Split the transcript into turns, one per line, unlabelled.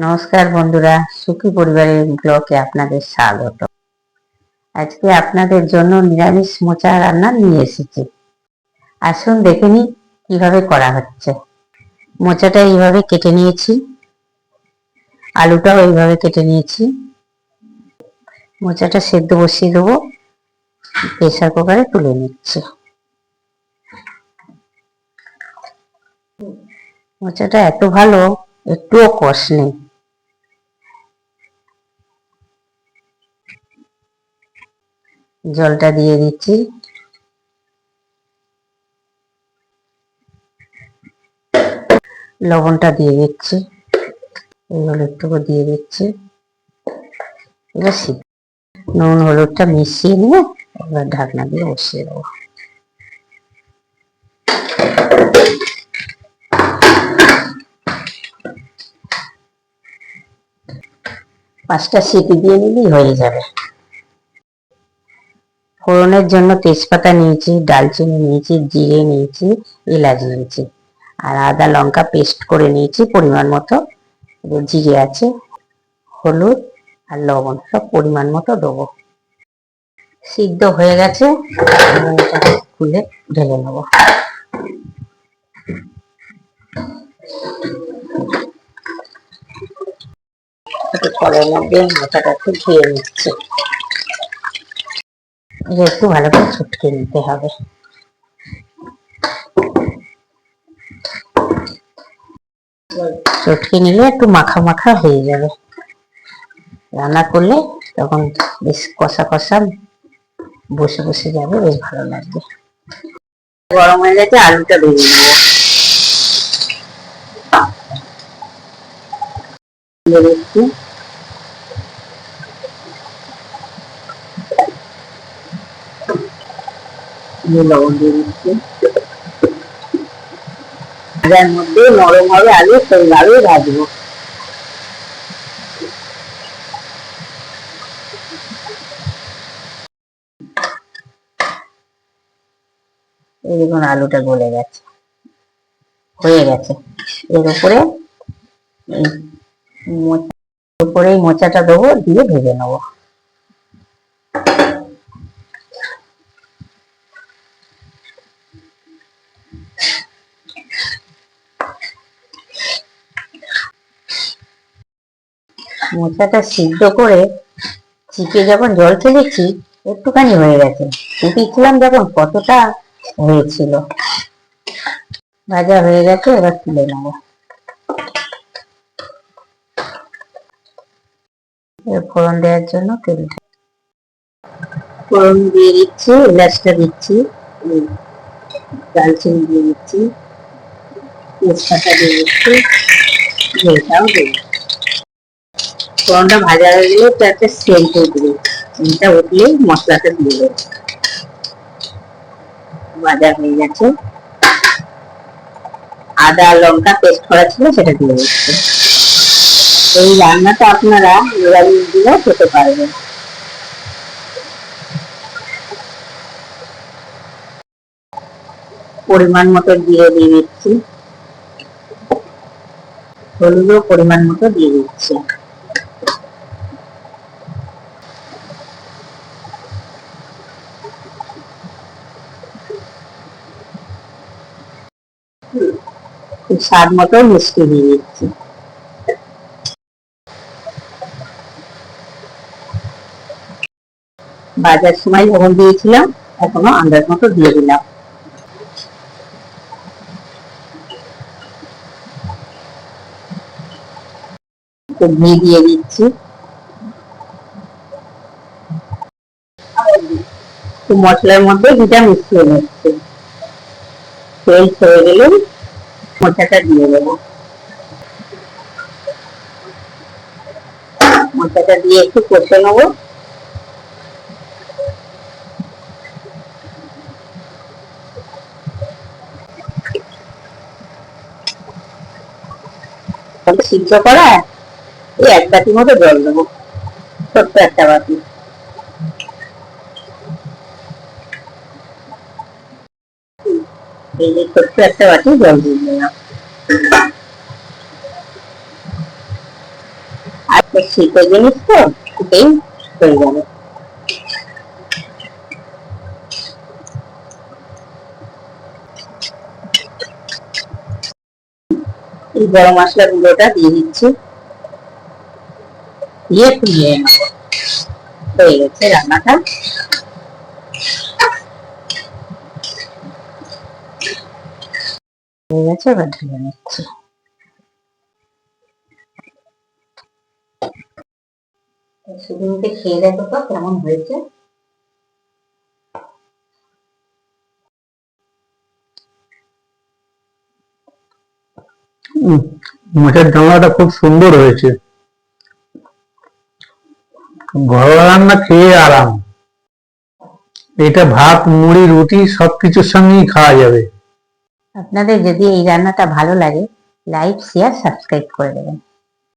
নমস্কার বন্ধুরা, সুখী পরিবারের ব্লগে আপনাদের স্বাগত। আজকে আপনাদের জন্য নিরামিষ মোচা রান্না নিয়ে এসেছি। আসুন দেখে নিই কিভাবে করা হচ্ছে। মোচাটা এইভাবে কেটে নিয়েছি, আলুটাও এইভাবে কেটে নিয়েছি। মোচাটা সেদ্ধ বসিয়ে দেবো, প্রেসার কুকারে তুলে নিচ্ছি। মোচাটা এত ভালো, একটুও কষ নেই। জলটা দিয়ে দিচ্ছি, লবণটা দিয়ে দিচ্ছি, এই হলুদটুকু দিয়ে দিচ্ছি। এবার নুন হলুদটা মিশিয়ে নিয়ে এবার ঢাকনা দিয়ে বসিয়ে দেবো। পাঁচটা সিটি দিয়ে নিলেই হয়ে যাবে। ফোড়নের জন্য তেজপাতা নিয়েছি, ডালচিনি নিয়েছি, জিরে নিয়েছি, এলাচ নিয়েছি, আর আদা লঙ্কা পেস্ট করে নিয়েছি পরিমাণ মতো। জিরে আছে, হলুদ আর লবণ সব পরিমাণ মতো দেবো। সিদ্ধ হয়ে গেছে, খুলে ঢেলে নেব। কলের মধ্যে মোচাটা একটু ধুয়ে নিচ্ছে, একটু ভালো করে ছুটকে নিতে হবে। চটকে নিলে একটু মাখা মাখা হয়ে যাবে। রান্না করলে তখন বেশ কষা কষা বসে বসে যাবে, বেশ ভালো লাগবে। গরম হয়ে গেছে, আলুটা ভেজে নেবো। লবণ দিয়ে দিচ্ছি। ভাজার মধ্যে নরম হবে আলু, সেইভাবে ভাজবো। এই দেখুন আলুটা গলে গেছে, হয়ে গেছে। এর উপরে মোচাটা দেবো, দিয়ে ভেজে নেবো। মোচাটা সিদ্ধ করে চিপে যখন জল ফেলেছি, একটুখানি হয়ে গেছে। ফুটিয়েছিলাম যখন কতটা হয়েছিল। ভাজা হয়ে গেছে, এবার তুলে নেব। ফোড়ন দেওয়ার জন্য তেল ফোড়ন দিয়ে দিচ্ছি, এলাচটা দিচ্ছি, দালচিনি দিয়ে দিচ্ছি, তেজপাতা দিয়ে দিচ্ছি, ঘিটাও দিয়ে। ফোড়নটা ভাজা হয়ে গেলে তো একটা সেন্ট উঠবে, সেন্টটা উঠলেই মশলাটা দিয়ে দেবো। ভাজা হয়ে গেছে, আদা লঙ্কা পেস্ট করা ছিল সেটা দিয়ে দিচ্ছি। এই রান্নাটা আপনারা নিরামিষ দিলেও খেতে পারবেন। পরিমাণ মতো জিরে দিয়ে দিচ্ছি, হলুদও পরিমাণ মতো দিয়ে দিচ্ছি। স্বাদ মতো মিষ্টি দিয়ে দিচ্ছি। ভাজার সময় লবণ দিয়েছিলাম, এখনো আন্দাজ মতো দিয়ে দিলাম। ঘি দিয়ে দিচ্ছি। মশলার মধ্যে ঘিটা মিশিয়ে নিচ্ছি। তেল হয়ে গেলে মোচাটা দিয়ে দেবো। মোচাটা দিয়ে একটু কষে নেবো। সিদ্ধ করা এই এক বাটি মতো জল দেবো, ছোট্ট একটা বাটি। এই যে ছোট্ট একটা বাটি জল দিয়ে দিলাম। শীত জিনিস তো ফুটেই হয়ে যাবে। এই গরম মশলা গুঁড়োটা দিয়ে দিচ্ছি, দিয়ে ফুলিয়ে নেবো। হয়ে গেছে রান্নাটা। হয়ে গেছে, এবার ধুয়ে নিচ্ছি। সুদিনকে খেয়ে দেখো তো কেমন হয়েছে।
মাছের ডালনাটা খুব সুন্দর হয়েছে। ঘরোয়া রান্না খেয়ে আরাম। এটা ভাত, মুড়ি, রুটি সবকিছুর সঙ্গেই খাওয়া যাবে।
আপনাদের যদি এই রান্নাটা ভালো লাগে, লাইক, শেয়ার, সাবস্ক্রাইব করে দেবেন।